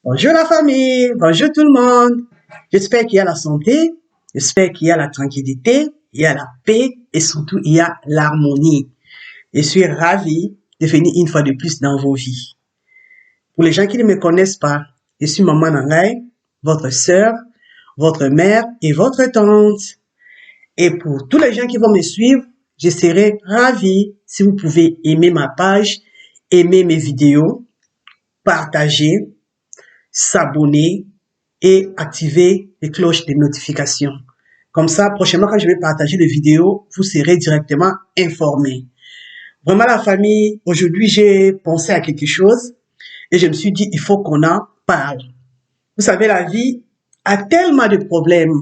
Bonjour la famille, bonjour tout le monde. J'espère qu'il y a la santé, j'espère qu'il y a la tranquillité, il y a la paix et surtout il y a l'harmonie. Je suis ravie de venir une fois de plus dans vos vies. Pour les gens qui ne me connaissent pas, je suis Maman Nangai, votre sœur, votre mère et votre tante. Et pour tous les gens qui vont me suivre, je serai ravie si vous pouvez aimer ma page, aimer mes vidéos, partager, s'abonner et activer les cloches de notification. Comme ça, prochainement, quand je vais partager les vidéos, vous serez directement informés. Vraiment, la famille, aujourd'hui, j'ai pensé à quelque chose et je me suis dit, il faut qu'on en parle. Vous savez, la vie a tellement de problèmes.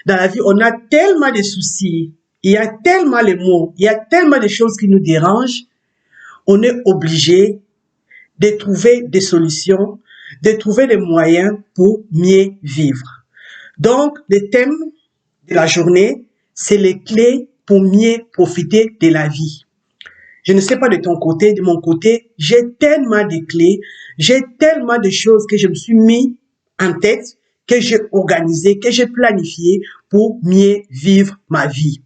Dans la vie, on a tellement de soucis. Il y a tellement de mots. Il y a tellement de choses qui nous dérangent. On est obligé de trouver des solutions, de trouver des moyens pour mieux vivre. Donc, le thème de la journée, c'est les clés pour mieux profiter de la vie. Je ne sais pas de ton côté, de mon côté, j'ai tellement de clés, j'ai tellement de choses que je me suis mis en tête, que j'ai organisé, que j'ai planifié pour mieux vivre ma vie.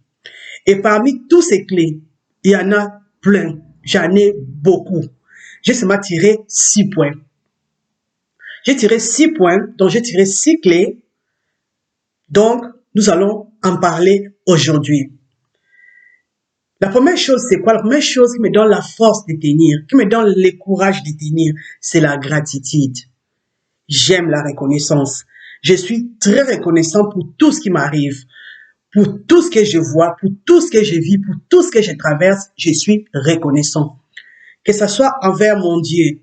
Et parmi tous ces clés, il y en a plein, j'en ai beaucoup. J'ai seulement tiré 6 points. J'ai tiré 6 points, donc j'ai tiré 6 clés. Donc, nous allons en parler aujourd'hui. La première chose, c'est quoi? La première chose qui me donne la force de tenir, qui me donne le courage de tenir, c'est la gratitude. J'aime la reconnaissance. Je suis très reconnaissant pour tout ce qui m'arrive, pour tout ce que je vois, pour tout ce que je vis, pour tout ce que je traverse, je suis reconnaissant. Que ce soit envers mon Dieu,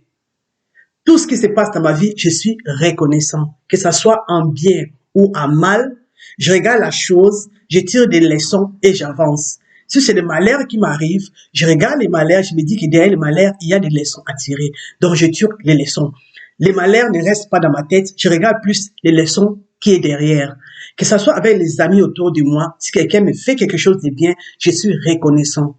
tout ce qui se passe dans ma vie, je suis reconnaissant. Que ce soit en bien ou en mal, je regarde la chose, je tire des leçons et j'avance. Si c'est le malheur qui m'arrive, je regarde les malheurs, je me dis que derrière les malheurs, il y a des leçons à tirer. Donc, je tire les leçons. Les malheurs ne restent pas dans ma tête, je regarde plus les leçons qui est derrière. Que ce soit avec les amis autour de moi, si quelqu'un me fait quelque chose de bien, je suis reconnaissant.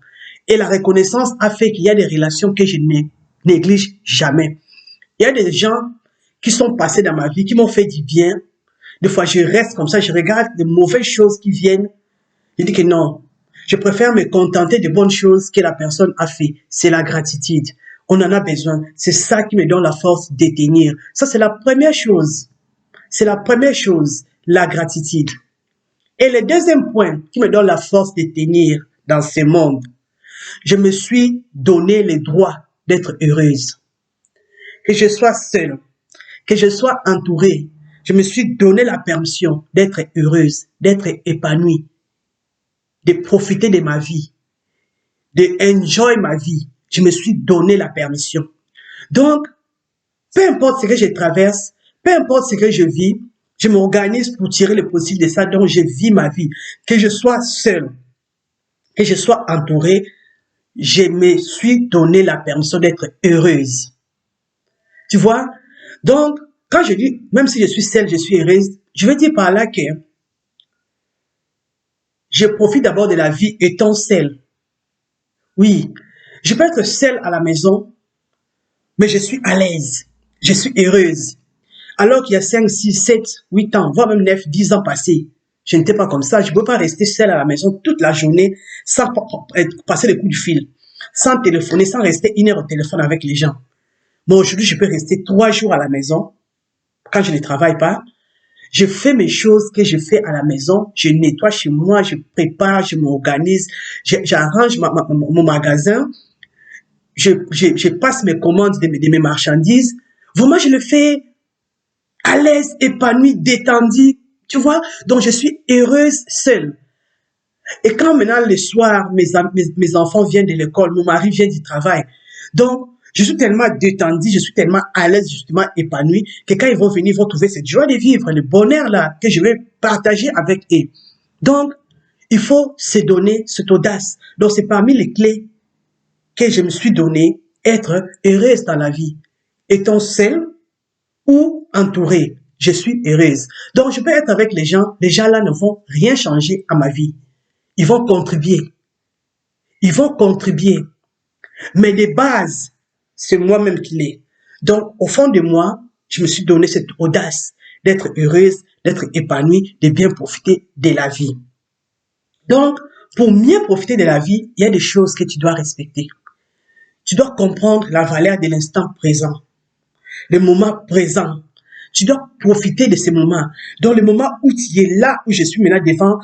Et la reconnaissance a fait qu'il y a des relations que je ne néglige jamais. Il y a des gens qui sont passés dans ma vie, qui m'ont fait du bien. Des fois, je reste comme ça, je regarde les mauvaises choses qui viennent. Je dis que non, je préfère me contenter des bonnes choses que la personne a fait. C'est la gratitude. On en a besoin. C'est ça qui me donne la force de tenir. Ça, c'est la première chose. C'est la première chose, la gratitude. Et le deuxième point qui me donne la force de tenir dans ce monde, je me suis donné le droit d'être heureuse. Que je sois seule, que je sois entourée, je me suis donné la permission d'être heureuse, d'être épanouie, de profiter de ma vie, de enjoy ma vie. Je me suis donné la permission. Donc, peu importe ce que je traverse, peu importe ce que je vis, je m'organise pour tirer le possible de ça. Donc, je vis ma vie. Que je sois seule, que je sois entourée, je me suis donné la permission d'être heureuse. Tu vois? Donc, quand je dis, même si je suis seule, je suis heureuse, je veux dire par là que je profite d'abord de la vie étant seule. Oui, je peux être seule à la maison, mais je suis à l'aise. Je suis heureuse. Alors qu'il y a 5, 6, 7, 8 ans, voire même 9, 10 ans passés, je n'étais pas comme ça. Je ne peux pas rester seule à la maison toute la journée sans passer les coups de fil, sans téléphoner, sans rester 1 heure au téléphone avec les gens. Moi, aujourd'hui, je peux rester 3 jours à la maison quand je ne travaille pas. Je fais mes choses que je fais à la maison. Je nettoie chez moi, je prépare, je m'organise, j'arrange mon magasin. Je passe mes commandes de mes marchandises. Vraiment, je le fais à l'aise, épanouie, détendue. Tu vois? Donc, je suis heureuse seule. Et quand maintenant, le soir, mes enfants viennent de l'école, mon mari vient du travail. Donc, je suis tellement détendue, je suis tellement à l'aise, justement épanouie, que quand ils vont venir, ils vont trouver cette joie de vivre, le bonheur là, que je vais partager avec eux. Donc, il faut se donner cette audace. Donc, c'est parmi les clés que je me suis donné, être heureuse dans la vie. Étant seule ou entourée, je suis heureuse. Donc, je peux être avec les gens là ne vont rien changer à ma vie. Ils vont contribuer. Ils vont contribuer. Mais de base, c'est moi-même qui l'ai. Donc, au fond de moi, je me suis donné cette audace d'être heureuse, d'être épanouie, de bien profiter de la vie. Donc, pour mieux profiter de la vie, il y a des choses que tu dois respecter. Tu dois comprendre la valeur de l'instant présent, le moment présent. Tu dois profiter de ces moments. Dans le moment où tu es là, où je suis maintenant devant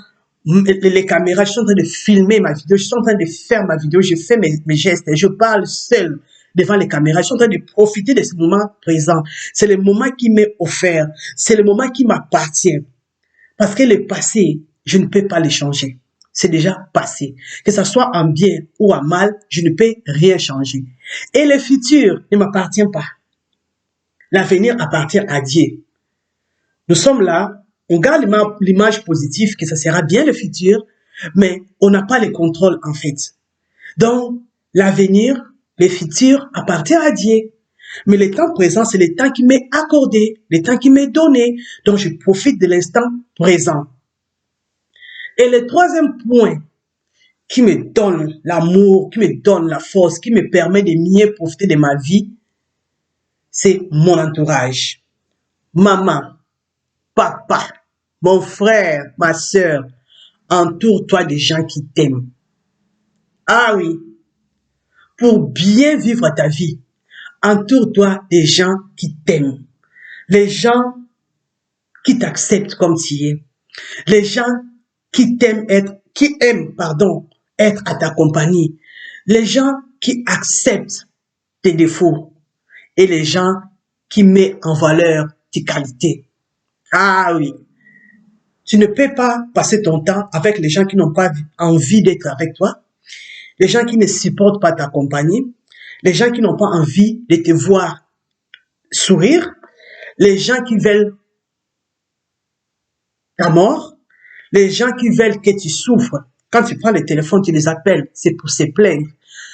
les caméras, je suis en train de filmer ma vidéo, je suis en train de faire ma vidéo, je fais mes gestes, je parle seul devant les caméras, je suis en train de profiter de ce moment présent. C'est le moment qui m'est offert, c'est le moment qui m'appartient. Parce que le passé, je ne peux pas le changer. C'est déjà passé. Que ce soit en bien ou en mal, je ne peux rien changer. Et le futur ne m'appartient pas. L'avenir appartient à Dieu. Nous sommes là, on garde l'image positive que ça sera bien le futur, mais on n'a pas le contrôle en fait. Donc, l'avenir, le futur appartient à Dieu. Mais le temps présent, c'est le temps qui m'est accordé, le temps qui m'est donné. Donc, je profite de l'instant présent. Et le troisième point qui me donne l'amour, qui me donne la force, qui me permet de mieux profiter de ma vie, c'est mon entourage. Maman, papa, mon frère, ma sœur, entoure-toi des gens qui t'aiment. Ah oui, pour bien vivre ta vie, entoure-toi des gens qui t'aiment. Les gens qui t'acceptent comme tu es. Les gens qui aiment être à ta compagnie. Les gens qui acceptent tes défauts. Et les gens qui mettent en valeur tes qualités. Ah oui. Tu ne peux pas passer ton temps avec les gens qui n'ont pas envie d'être avec toi, les gens qui ne supportent pas ta compagnie, les gens qui n'ont pas envie de te voir sourire, les gens qui veulent ta mort, les gens qui veulent que tu souffres. Quand tu prends le téléphone, tu les appelles, c'est pour se plaindre.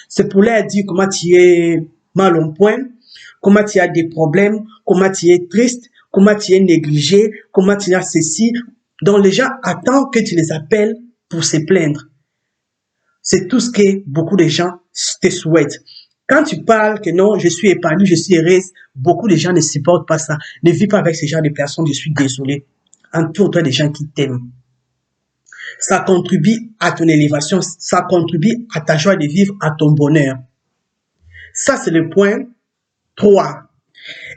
C'est pour leur dire comment tu es mal au point, comment tu as des problèmes, comment tu es triste, comment tu es négligé, comment tu as ceci. Donc les gens attendent que tu les appelles pour se plaindre. C'est tout ce que beaucoup de gens te souhaitent. Quand tu parles que non, je suis épanoui, je suis heureuse, beaucoup de gens ne supportent pas ça. Ne vis pas avec ce genre de personnes, je suis désolé. Entoure-toi des gens qui t'aiment. Ça contribue à ton élévation, ça contribue à ta joie de vivre, à ton bonheur. Ça, c'est le point 3.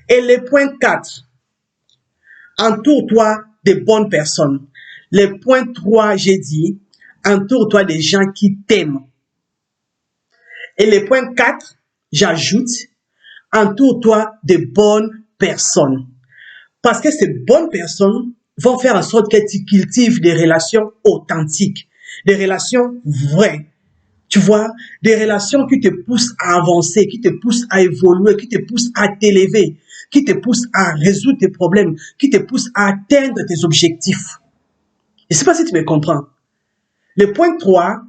Et le point 4, entoure-toi de bonnes personnes. Le point 3, j'ai dit, entoure-toi des gens qui t'aiment. Et le point 4, j'ajoute, entoure-toi de bonnes personnes. Parce que ces bonnes personnes vont faire en sorte que tu cultives des relations authentiques, des relations vraies. Tu vois, des relations qui te poussent à avancer, qui te poussent à évoluer, qui te poussent à t'élever, qui te poussent à résoudre tes problèmes, qui te poussent à atteindre tes objectifs. Je ne sais pas si tu me comprends. Le point 3,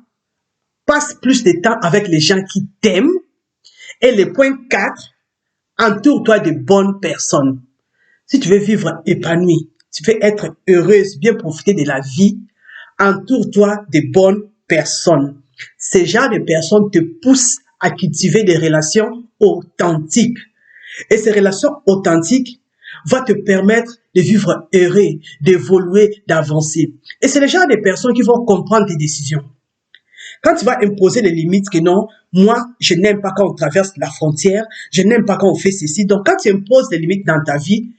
passe plus de temps avec les gens qui t'aiment. Et le point 4, entoure-toi de bonnes personnes. Si tu veux vivre épanoui, tu veux être heureuse, bien profiter de la vie, entoure-toi de bonnes personnes. Ces genres de personnes te poussent à cultiver des relations authentiques. Et ces relations authentiques vont te permettre de vivre heureux, d'évoluer, d'avancer. Et c'est le genre de personnes qui vont comprendre tes décisions. Quand tu vas imposer des limites que non, moi, je n'aime pas quand on traverse la frontière, je n'aime pas quand on fait ceci. Donc, quand tu imposes des limites dans ta vie,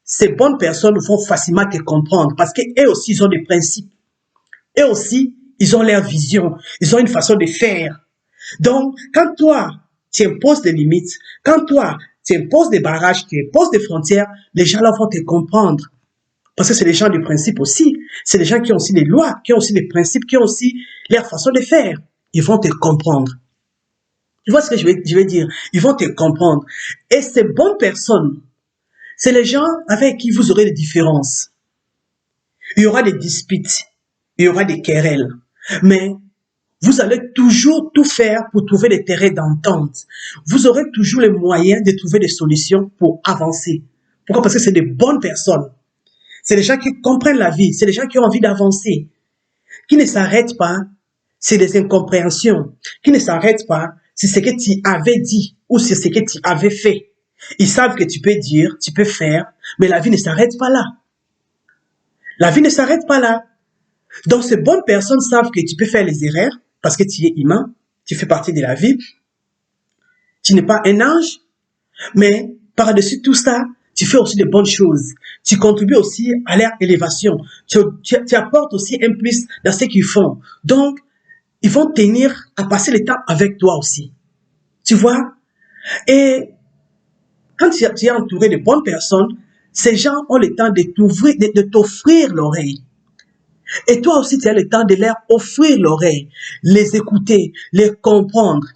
ces bonnes personnes vont facilement te comprendre parce qu'eux aussi, ils ont des principes. Eux aussi, ils ont leur vision, ils ont une façon de faire. Donc, quand toi, tu imposes des limites, quand toi, tu imposes des barrages, tu imposes des frontières, les gens là vont te comprendre. Parce que c'est des gens du principe aussi. C'est des gens qui ont aussi des lois, qui ont aussi des principes, qui ont aussi leur façon de faire. Ils vont te comprendre. Tu vois ce que je vais dire? Ils vont te comprendre. Et ces bonnes personnes, c'est les gens avec qui vous aurez des différences. Il y aura des disputes, il y aura des querelles. Mais vous allez toujours tout faire pour trouver des terrains d'entente. Vous aurez toujours les moyens de trouver des solutions pour avancer. Pourquoi? Parce que c'est des bonnes personnes. C'est des gens qui comprennent la vie. C'est des gens qui ont envie d'avancer. Qui ne s'arrêtent pas. C'est des incompréhensions. Qui ne s'arrêtent pas. C'est ce que tu avais dit ou c'est ce que tu avais fait. Ils savent que tu peux dire, tu peux faire, mais la vie ne s'arrête pas là. La vie ne s'arrête pas là. Donc, ces bonnes personnes savent que tu peux faire les erreurs parce que tu es humain, tu fais partie de la vie. Tu n'es pas un ange, mais par-dessus tout ça, tu fais aussi de bonnes choses. Tu contribues aussi à leur élévation. Tu apportes aussi un plus dans ce qu'ils font. Donc, ils vont tenir à passer le temps avec toi aussi. Tu vois? Et quand tu es entouré de bonnes personnes, ces gens ont le temps de t'offrir l'oreille. Et toi aussi, tu as le temps de leur offrir l'oreille, les écouter, les comprendre,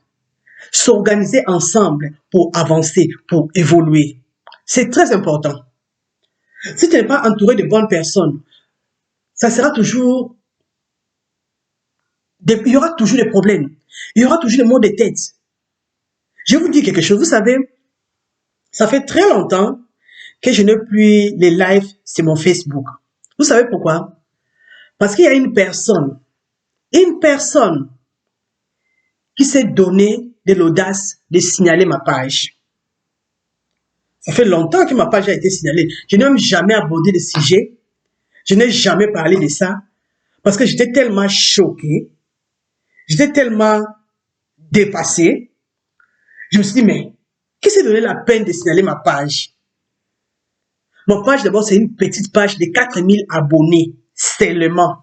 s'organiser ensemble pour avancer, pour évoluer. C'est très important. Si tu n'es pas entouré de bonnes personnes, ça sera toujours, il y aura toujours des problèmes. Il y aura toujours des maux de tête. Je vais vous dire quelque chose. Vous savez, ça fait très longtemps que je n'ai plus les lives sur mon Facebook. Vous savez pourquoi? Parce qu'il y a une personne qui s'est donné de l'audace de signaler ma page. Ça fait longtemps que ma page a été signalée. Je n'ai même jamais abordé le sujet. Je n'ai jamais parlé de ça. Parce que j'étais tellement choqué. J'étais tellement dépassé. Je me suis dit, mais qui s'est donné la peine de signaler ma page? Ma page, d'abord, c'est une petite page de 4000 abonnés seulement.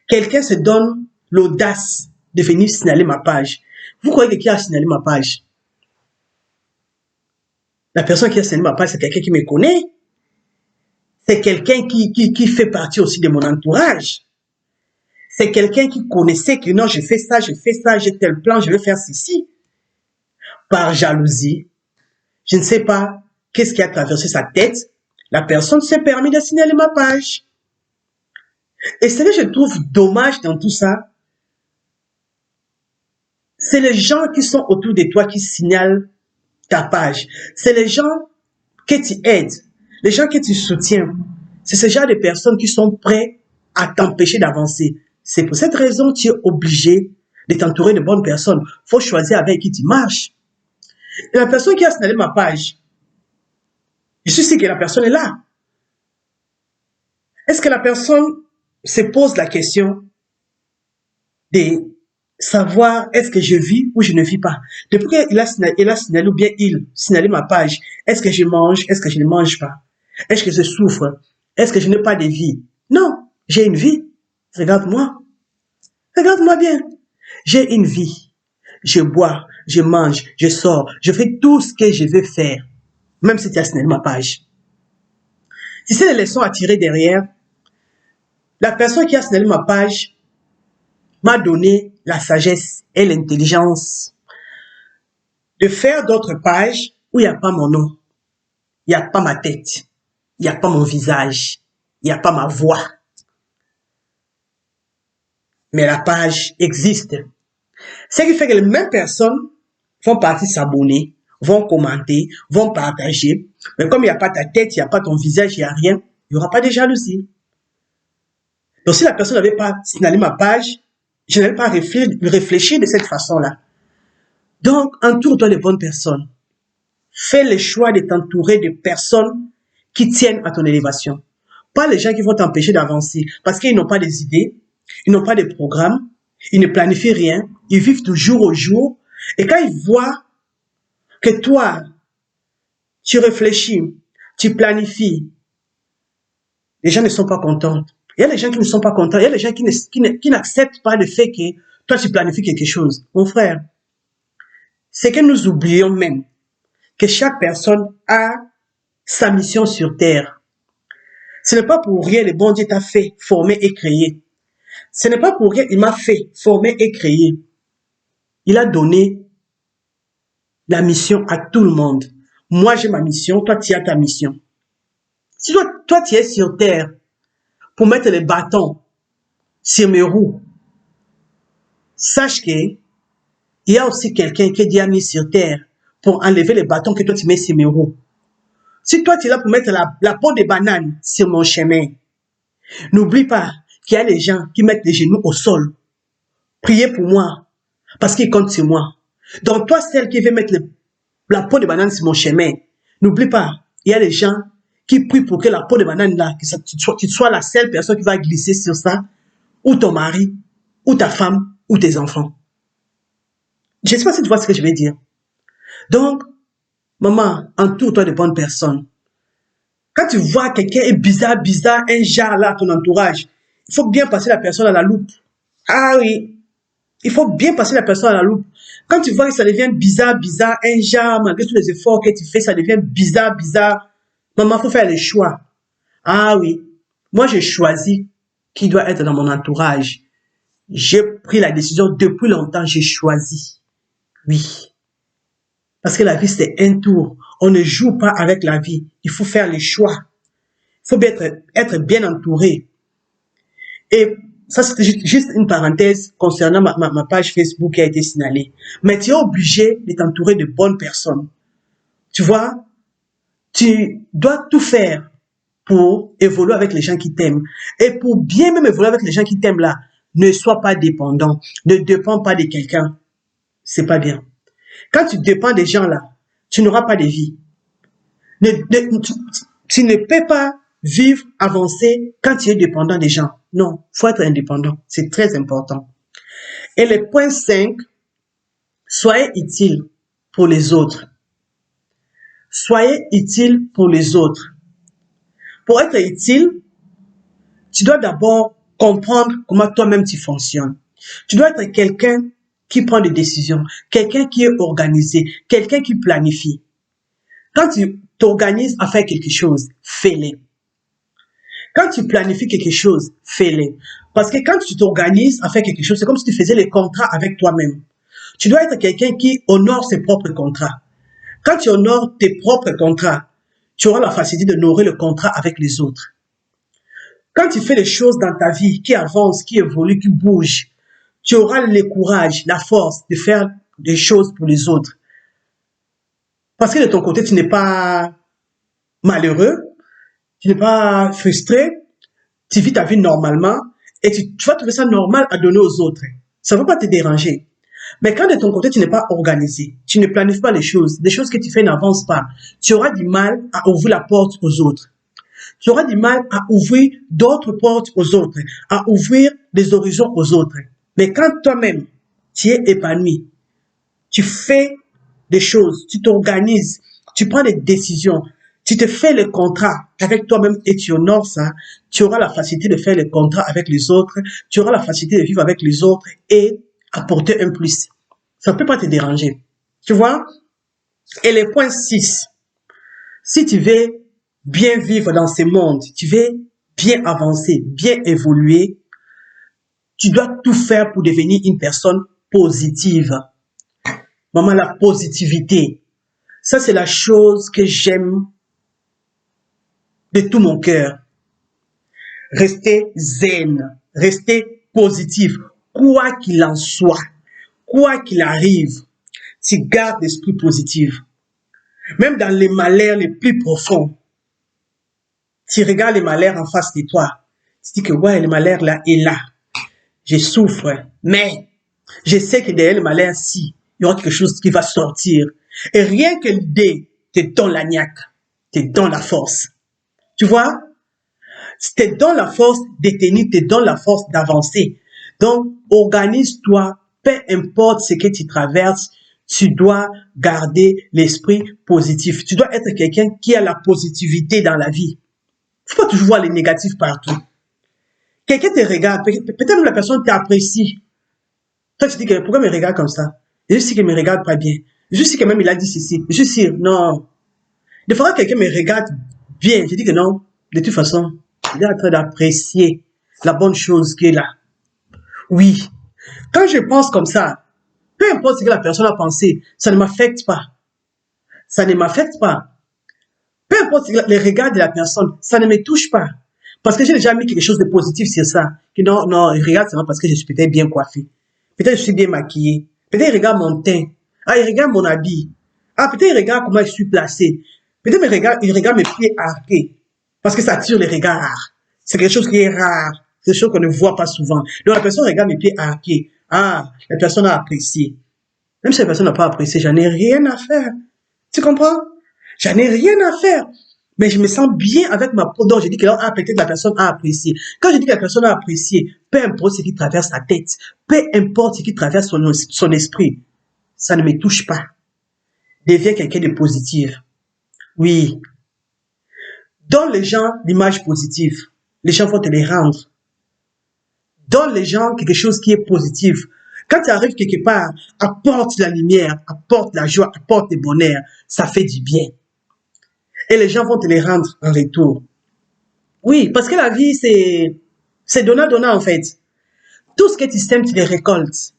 Quelqu'un se donne l'audace de venir signaler ma page. Vous croyez que qui a signalé ma page? La personne qui a signalé ma page, c'est quelqu'un qui me connaît. C'est quelqu'un qui fait partie aussi de mon entourage. C'est quelqu'un qui connaissait que non, je fais ça, j'ai tel plan, je vais faire ceci. Par jalousie, je ne sais pas qu'est-ce qui a traversé sa tête. La personne s'est permis de signaler ma page. Et ce que je trouve dommage dans tout ça, c'est les gens qui sont autour de toi qui signalent ta page. C'est les gens que tu aides, les gens que tu soutiens. C'est ce genre de personnes qui sont prêts à t'empêcher d'avancer. C'est pour cette raison que tu es obligé de t'entourer de bonnes personnes. Il faut choisir avec qui tu marches. Et la personne qui a signalé ma page, je suis sûr que la personne est là. Est-ce que la personne se pose la question de savoir est-ce que je vis ou je ne vis pas? Depuis qu'il a signalé ou bien il signalé ma page, est-ce que je mange, est-ce que je ne mange pas? Est-ce que je souffre? Est-ce que je n'ai pas de vie? Non, j'ai une vie. Regarde-moi. Regarde-moi bien. J'ai une vie. Je bois, je mange, je sors, je fais tout ce que je veux faire. Même si tu as signalé ma page. Si c'est les leçons à tirer derrière, la personne qui a signalé ma page m'a donné la sagesse et l'intelligence de faire d'autres pages où il n'y a pas mon nom, il n'y a pas ma tête, il n'y a pas mon visage, il n'y a pas ma voix. Mais la page existe. Ce qui fait que les mêmes personnes vont partir s'abonner, vont commenter, vont partager. Mais comme il n'y a pas ta tête, il n'y a pas ton visage, il n'y a rien, il n'y aura pas de jalousie. Donc si la personne n'avait pas signalé ma page, je n'allais pas réfléchir de cette façon-là. Donc, entoure-toi de bonnes personnes. Fais le choix de t'entourer de personnes qui tiennent à ton élévation. Pas les gens qui vont t'empêcher d'avancer parce qu'ils n'ont pas des idées, ils n'ont pas de programme, ils ne planifient rien, ils vivent toujours au jour. Et quand ils voient que toi, tu réfléchis, tu planifies, les gens ne sont pas contents. Il y a des gens qui ne sont pas contents, il y a des gens qui n'acceptent pas le fait que toi, tu planifies quelque chose. Mon frère, c'est que nous oublions même que chaque personne a sa mission sur terre. Ce n'est pas pour rien le bon Dieu t'a fait, formé et créé. Ce n'est pas pour rien il m'a fait, formé et créé. Il a donné la mission à tout le monde. Moi, j'ai ma mission, toi, tu as ta mission. Si toi, tu es sur terre pour mettre les bâtons sur mes roues, sache que il y a aussi quelqu'un qui est déjà mis sur terre pour enlever les bâtons que toi, tu mets sur mes roues. Si toi, tu es là pour mettre la peau de banane sur mon chemin, n'oublie pas qu'il y a les gens qui mettent les genoux au sol. Priez pour moi, parce qu'ils comptent sur moi. Donc toi, celle qui veut mettre La peau de banane, c'est mon chemin. N'oublie pas, il y a des gens qui prient pour que la peau de banane, là, que tu sois la seule personne qui va glisser sur ça, ou ton mari, ou ta femme, ou tes enfants. Je ne sais pas si tu vois ce que je vais dire. Donc, maman, entoure-toi de bonnes personnes. Quand tu vois quelqu'un est bizarre, un genre là, ton entourage, il faut bien passer la personne à la loupe. Ah oui, il faut bien passer la personne à la loupe. Quand tu vois que ça devient bizarre, un genre, malgré tous les efforts que tu fais, ça devient bizarre. Maman, il faut faire les choix. Ah oui, moi j'ai choisi qui doit être dans mon entourage. J'ai pris la décision depuis longtemps, j'ai choisi. Oui. Parce que la vie, c'est un tour. On ne joue pas avec la vie. Il faut faire les choix. Il faut être bien entouré. Et ça, c'était juste une parenthèse concernant ma page Facebook qui a été signalée. Mais tu es obligé de t'entourer de bonnes personnes. Tu vois, tu dois tout faire pour évoluer avec les gens qui t'aiment. Et pour bien même évoluer avec les gens qui t'aiment là, ne sois pas dépendant. Ne dépends pas de quelqu'un. C'est pas bien. Quand tu dépends des gens là, tu n'auras pas de vie. Tu ne peux pas vivre, avancer quand tu es dépendant des gens. Non, il faut être indépendant. C'est très important. Et le point 5, soyez utile pour les autres. Soyez utile pour les autres. Pour être utile, tu dois d'abord comprendre comment toi-même tu fonctionnes. Tu dois être quelqu'un qui prend des décisions, quelqu'un qui est organisé, quelqu'un qui planifie. Quand tu t'organises à faire quelque chose, fais-le. Quand tu planifies quelque chose, fais-le. Parce que quand tu t'organises à faire quelque chose, c'est comme si tu faisais les contrats avec toi-même. Tu dois être quelqu'un qui honore ses propres contrats. Quand tu honores tes propres contrats, tu auras la facilité de nourrir le contrat avec les autres. Quand tu fais les choses dans ta vie qui avancent, qui évoluent, qui bougent, tu auras le courage, la force de faire des choses pour les autres. Parce que de ton côté, tu n'es pas malheureux, tu n'es pas frustré, tu vis ta vie normalement et tu vas trouver ça normal à donner aux autres. Ça ne va pas te déranger. Mais quand de ton côté, tu n'es pas organisé, tu ne planifies pas les choses que tu fais n'avancent pas, tu auras du mal à ouvrir la porte aux autres. Tu auras du mal à ouvrir d'autres portes aux autres, à ouvrir des horizons aux autres. Mais quand toi-même, tu es épanoui, tu fais des choses, tu t'organises, tu prends des décisions, tu te fais le contrat avec toi-même et tu honores ça, tu auras la facilité de faire le contrat avec les autres, tu auras la facilité de vivre avec les autres et apporter un plus. Ça ne peut pas te déranger. Tu vois? Et le point 6, si tu veux bien vivre dans ce monde, tu veux bien avancer, bien évoluer, tu dois tout faire pour devenir une personne positive. Maman, la positivité, ça c'est la chose que j'aime de tout mon cœur. Restez zen, restez positif, quoi qu'il en soit, quoi qu'il arrive, tu gardes l'esprit positif. Même dans les malheurs les plus profonds, tu regardes les malheurs en face de toi, tu dis que ouais, le malheur là est là, je souffre, mais je sais que derrière le malheur, si, il y aura quelque chose qui va sortir. Et rien que l'idée te donne la niaque, te donne la force. Tu vois? Te donne la force de tenir, te donne la force d'avancer. Donc, organise-toi, peu importe ce que tu traverses, tu dois garder l'esprit positif. Tu dois être quelqu'un qui a la positivité dans la vie. Il ne faut pas toujours voir les négatifs partout. Quelqu'un te regarde, peut-être même la personne t'apprécie. Toi, tu dis que pourquoi il me regarde comme ça? Je sais qu'il me regarde pas bien. Je sais que même il a dit ceci. Je sais, non. Des fois, quelqu'un me regarde bien. Je dis que non. De toute façon, il est en train d'apprécier la bonne chose qui est là. Oui. Quand je pense comme ça, peu importe ce que la personne a pensé, ça ne m'affecte pas. Ça ne m'affecte pas. Peu importe les regards de la personne, ça ne me touche pas. Parce que j'ai déjà mis quelque chose de positif sur ça. Que non, non, il regarde seulement parce que je suis peut-être bien coiffée. Peut-être je suis bien maquillée. Peut-être il regarde mon teint. Ah, il regarde mon habit. Ah, peut-être il regarde comment je suis placée. Peut-être il regarde mes pieds arqués. Parce que ça attire les regards. C'est quelque chose qui est rare. C'est quelque chose qu'on ne voit pas souvent. Donc la personne regarde mes pieds arqués. Ah, la personne a apprécié. Même si la personne n'a pas apprécié, j'en ai rien à faire. Tu comprends? J'en ai rien à faire. Mais je me sens bien avec ma peau. Donc, je dis que là, peut-être la personne a apprécié. Quand je dis que la personne a apprécié, peu importe ce qui traverse sa tête, peu importe ce qui traverse son esprit, ça ne me touche pas. Deviens quelqu'un de positif. Oui. Donne les gens l'image positive. Les gens vont te les rendre. Donne les gens quelque chose qui est positif. Quand tu arrives quelque part, apporte la lumière, apporte la joie, apporte le bonheur. Ça fait du bien. Et les gens vont te les rendre en retour. Oui, parce que la vie, c'est donnant-donnant en fait. Tout ce que tu sèmes, tu les récoltes.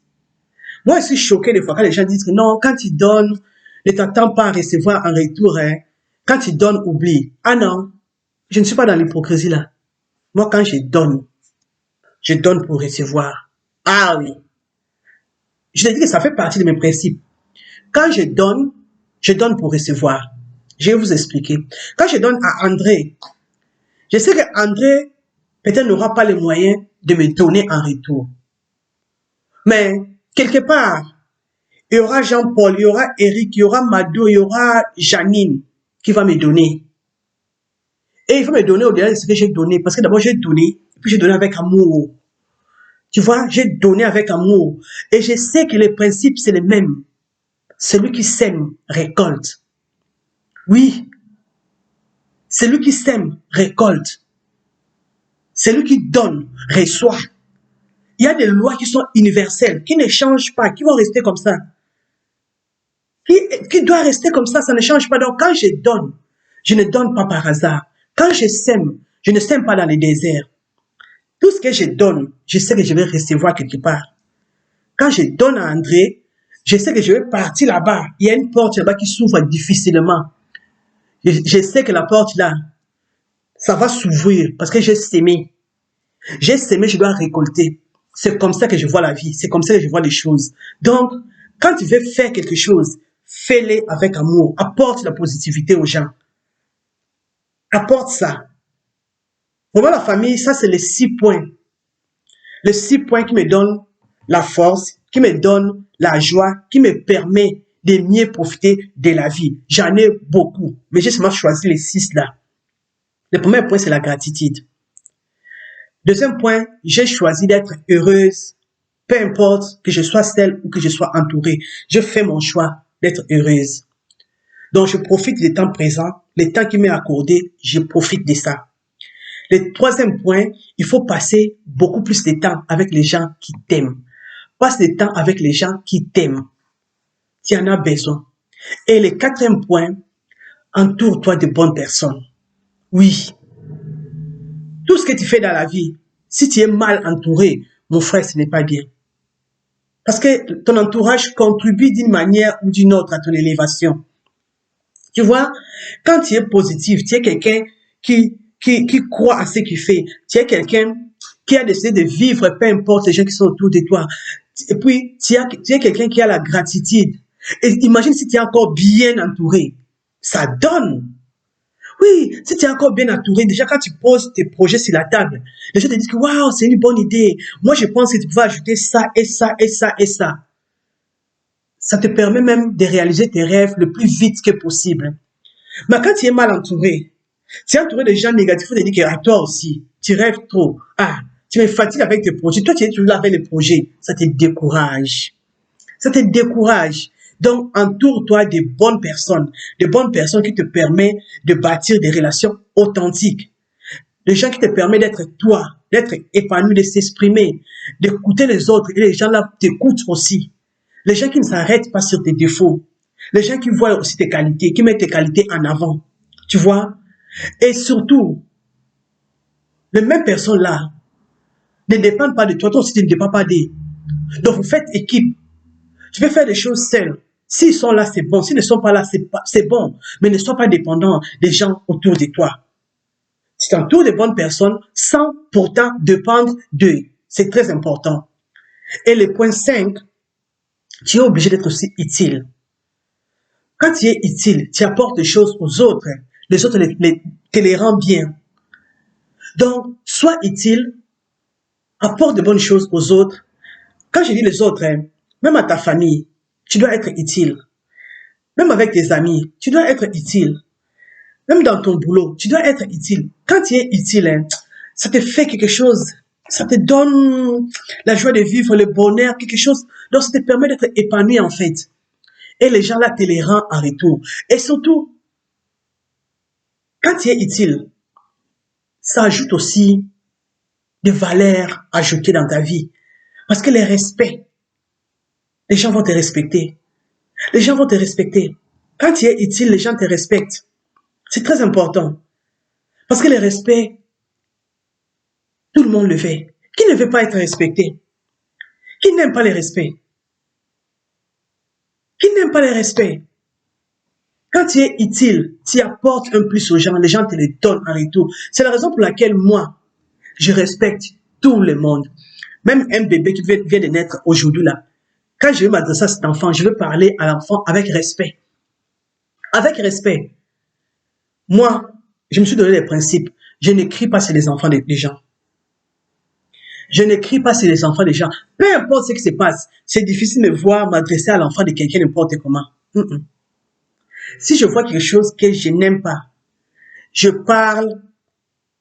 Moi, je suis choqué des fois quand les gens disent que non, quand tu donnes, ne t'attends pas à recevoir en retour. Hein. Quand tu donnes, oublie. Ah non, je ne suis pas dans l'hypocrisie là. Moi, quand je donne pour recevoir. Ah oui. Je te dis que ça fait partie de mes principes. Quand je donne pour recevoir. Je vais vous expliquer. Quand je donne à André, je sais que André peut-être n'aura pas les moyens de me donner en retour. Mais quelque part, il y aura Jean-Paul, il y aura Eric, il y aura Mado, il y aura Janine qui va me donner. Et il faut me donner au-delà de ce que j'ai donné. Parce que d'abord, j'ai donné, puis j'ai donné avec amour. Tu vois, j'ai donné avec amour. Et je sais que les principes, c'est les mêmes. Celui qui sème, récolte. Oui. Celui qui sème, récolte. Celui qui donne, reçoit. Il y a des lois qui sont universelles, qui ne changent pas, qui vont rester comme ça. Qui doit rester comme ça ne change pas. Donc, quand je donne, je ne donne pas par hasard. Quand je sème, je ne sème pas dans les déserts. Tout ce que je donne, je sais que je vais recevoir quelque part. Quand je donne à André, je sais que je vais partir là-bas. Il y a une porte là-bas qui s'ouvre difficilement. Je sais que la porte là, ça va s'ouvrir parce que j'ai sémé. J'ai sémé, je dois récolter. C'est comme ça que je vois la vie. C'est comme ça que je vois les choses. Donc, quand tu veux faire quelque chose, fais-le avec amour. Apporte la positivité aux gens. Apporte ça. Pour moi, la famille, ça, c'est les 6 points. Les 6 points qui me donnent la force, qui me donnent la joie, qui me permet de mieux profiter de la vie. J'en ai beaucoup, mais j'ai seulement choisi les 6 là. Le premier point, c'est la gratitude. Deuxième point, j'ai choisi d'être heureuse, peu importe que je sois seule ou que je sois entourée. Je fais mon choix d'être heureuse. Donc, je profite du temps présent, le temps qui m'est accordé, je profite de ça. Le troisième point, il faut passer beaucoup plus de temps avec les gens qui t'aiment. Passe du temps avec les gens qui t'aiment. Tu en as besoin. Et le quatrième point, entoure-toi de bonnes personnes. Oui. Tout ce que tu fais dans la vie, si tu es mal entouré, mon frère, ce n'est pas bien. Parce que ton entourage contribue d'une manière ou d'une autre à ton élévation. Tu vois, quand tu es positif, tu es quelqu'un qui croit à ce qu'il fait. Tu es quelqu'un qui a décidé de vivre, peu importe les gens qui sont autour de toi. Et puis, tu es quelqu'un qui a la gratitude. Et imagine si tu es encore bien entouré. Ça donne. Oui, si tu es encore bien entouré, déjà quand tu poses tes projets sur la table, les gens te disent que waouh, c'est une bonne idée. Moi, je pense que tu peux ajouter ça et ça et ça et ça. Ça te permet même de réaliser tes rêves le plus vite que possible. Mais quand tu es mal entouré, tu es entouré de gens négatifs, il faut te dire que à toi aussi, tu rêves trop. Ah, tu me fatigues avec tes projets. Toi, tu es toujours là avec les projets. Ça te décourage. Ça te décourage. Donc, entoure-toi de bonnes personnes qui te permettent de bâtir des relations authentiques, des gens qui te permettent d'être toi, d'être épanoui, de s'exprimer, d'écouter les autres et les gens là t'écoutent aussi. Les gens qui ne s'arrêtent pas sur tes défauts, les gens qui voient aussi tes qualités, qui mettent tes qualités en avant, tu vois. Et surtout, les mêmes personnes là ne dépendent pas de toi, toi aussi tu ne dépends pas d'eux. Donc, vous faites équipe. Tu peux faire des choses seules. S'ils sont là, c'est bon. S'ils ne sont pas là, c'est bon. Mais ne sois pas dépendant des gens autour de toi. Tu t'entoures de bonnes personnes sans pourtant dépendre d'eux. C'est très important. Et le point 5, tu es obligé d'être aussi utile. Quand tu es utile, tu apportes des choses aux autres. Les autres te les rendent bien. Donc, sois utile, apporte de bonnes choses aux autres. Quand je dis les autres, même à ta famille, tu dois être utile. Même avec tes amis, tu dois être utile. Même dans ton boulot, tu dois être utile. Quand tu es utile, hein, ça te fait quelque chose. Ça te donne la joie de vivre, le bonheur, quelque chose. Donc, ça te permet d'être épanoui, en fait. Et les gens là te les rendent en retour. Et surtout, quand tu es utile, ça ajoute aussi des valeurs ajoutées dans ta vie. Parce que les respects, les gens vont te respecter. Les gens vont te respecter. Quand tu es utile, les gens te respectent. C'est très important. Parce que le respect, tout le monde le fait. Qui ne veut pas être respecté? Qui n'aime pas le respect? Qui n'aime pas le respect? Quand tu es utile, tu apportes un plus aux gens, les gens te le donnent en retour. C'est la raison pour laquelle moi, je respecte tout le monde. Même un bébé qui vient de naître aujourd'hui là. Quand je vais m'adresser à cet enfant, je veux parler à l'enfant avec respect. Avec respect. Moi, je me suis donné des principes. Je n'écris pas sur les enfants des gens. Je n'écris pas sur les enfants des gens. Peu importe ce qui se passe, c'est difficile de voir m'adresser à l'enfant de quelqu'un n'importe comment. Si je vois quelque chose que je n'aime pas, je parle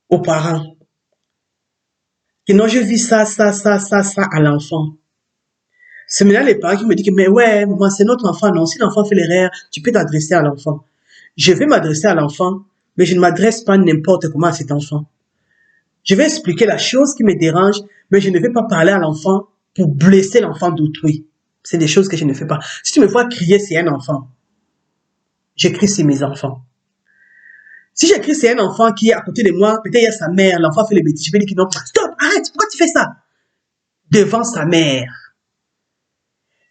aux parents. Que non, je vis ça à l'enfant. C'est maintenant les parents qui me disent que, mais ouais, moi, c'est notre enfant. Non, si l'enfant fait l'erreur, tu peux t'adresser à l'enfant. Je vais m'adresser à l'enfant, mais je ne m'adresse pas n'importe comment à cet enfant. Je vais expliquer la chose qui me dérange, mais je ne vais pas parler à l'enfant pour blesser l'enfant d'autrui. C'est des choses que je ne fais pas. Si tu me vois crier, c'est un enfant. Je crie sur mes enfants. Si j'écris c'est un enfant qui est à côté de moi, peut-être il y a sa mère, l'enfant fait le bêtise, je vais dire non, stop, arrête, pourquoi tu fais ça? Devant sa mère.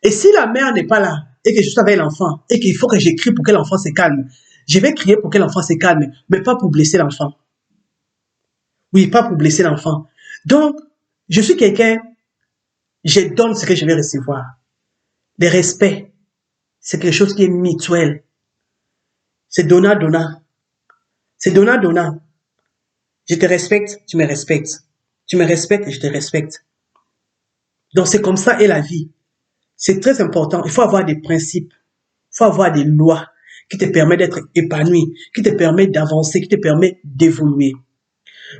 Et si la mère n'est pas là, et que je suis avec l'enfant, et qu'il faut que j'écris pour que l'enfant se calme, je vais crier pour que l'enfant se calme, mais pas pour blesser l'enfant. Oui, pas pour blesser l'enfant. Donc, je suis quelqu'un, je donne ce que je vais recevoir. Le respect, c'est quelque chose qui est mutuel. C'est donnant-donnant. C'est donnant-donnant. Je te respecte, tu me respectes. Tu me respectes et je te respecte. Donc, c'est comme ça est la vie. C'est très important. Il faut avoir des principes. Il faut avoir des lois qui te permettent d'être épanoui, qui te permettent d'avancer, qui te permettent d'évoluer.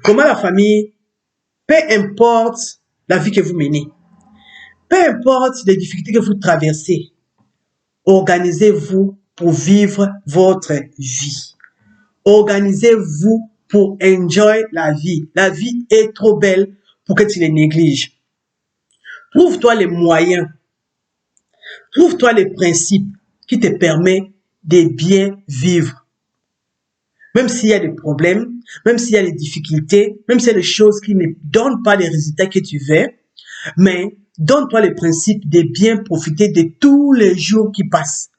Comment la famille, peu importe la vie que vous menez, peu importe les difficultés que vous traversez, organisez-vous pour vivre votre vie. Organisez-vous pour enjoy la vie. La vie est trop belle pour que tu les négliges. Trouve-toi les moyens. Trouve-toi les principes qui te permettent de bien vivre. Même s'il y a des problèmes, même s'il y a des difficultés, même s'il y a des choses qui ne donnent pas les résultats que tu veux, mais donne-toi le principe de bien profiter de tous les jours qui passent.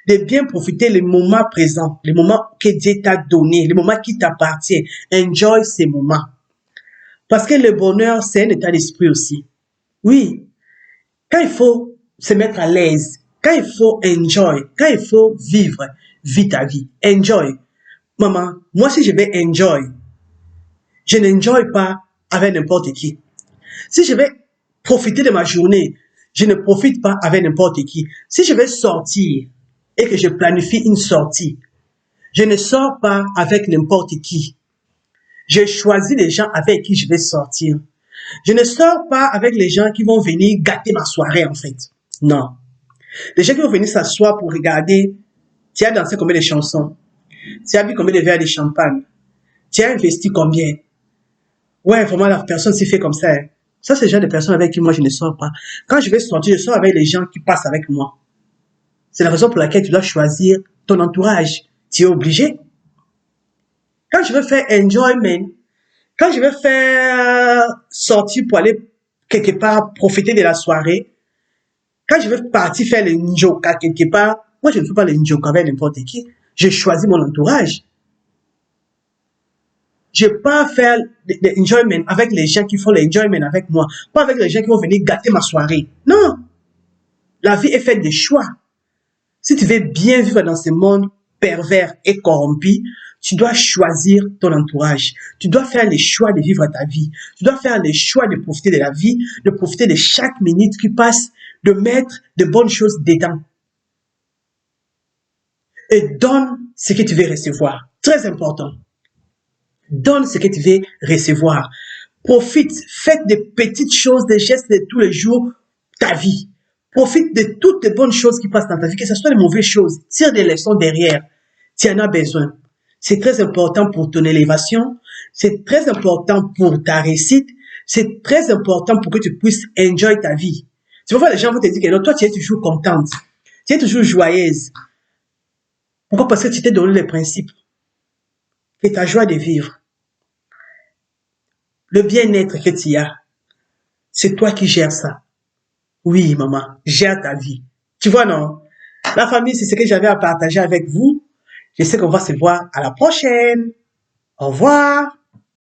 De bien profiter les moments présents, les moments que Dieu t'a donné, les moments qui t'appartiennent. Enjoy ces moments. Parce que le bonheur, c'est un état d'esprit aussi. Oui, quand il faut se mettre à l'aise, quand il faut enjoy, quand il faut vivre, vis ta vie. Enjoy. Maman, moi si je vais enjoy, je n'enjoy pas avec n'importe qui. Si je vais profiter de ma journée, je ne profite pas avec n'importe qui. Si je vais sortir et que je planifie une sortie, je ne sors pas avec n'importe qui. Je choisis les gens avec qui je vais sortir. Je ne sors pas avec les gens qui vont venir gâter ma soirée en fait. Non. Les gens qui vont venir s'asseoir pour regarder, tu as dansé combien de chansons? Tu as bu combien de verres de champagne? Tu as investi combien? Ouais, vraiment, la personne s'y fait comme ça. Hein. Ça, c'est le genre de personnes avec qui moi, je ne sors pas. Quand je vais sortir, je sors avec les gens qui passent avec moi. C'est la raison pour laquelle tu dois choisir ton entourage. Tu es obligé. Quand je veux faire enjoyment, quand je veux faire sortir pour aller quelque part, profiter de la soirée, quand je veux partir faire les njoka quelque part, moi, je ne fais pas les njoka avec n'importe qui. Je choisis mon entourage. Je ne vais pas faire l'enjoyment avec les gens qui font l'enjoyment avec moi. Pas avec les gens qui vont venir gâter ma soirée. Non. La vie est faite de choix. Si tu veux bien vivre dans ce monde pervers et corrompu, tu dois choisir ton entourage. Tu dois faire les choix de vivre ta vie. Tu dois faire les choix de profiter de la vie, de profiter de chaque minute qui passe, de mettre de bonnes choses dedans. et donne ce que tu veux recevoir. Très important. Donne ce que tu veux recevoir. Profite, faites des petites choses, des gestes de tous les jours, ta vie. Profite de toutes les bonnes choses qui passent dans ta vie, que ce soit les mauvaises choses. Tire des leçons derrière. Tu en as besoin. C'est très important pour ton élévation. C'est très important pour ta réussite. C'est très important pour que tu puisses enjoy ta vie. Tu vas voir, les gens vont te dire que non, toi, tu es toujours contente. Tu es toujours joyeuse. Pourquoi? Parce que tu t'es donné les principes. Et ta joie de vivre. Le bien-être que tu as. C'est toi qui gères ça. Oui, maman, gère ta vie. Tu vois, non? La famille, c'est ce que j'avais à partager avec vous. Je sais qu'on va se voir à la prochaine. Au revoir.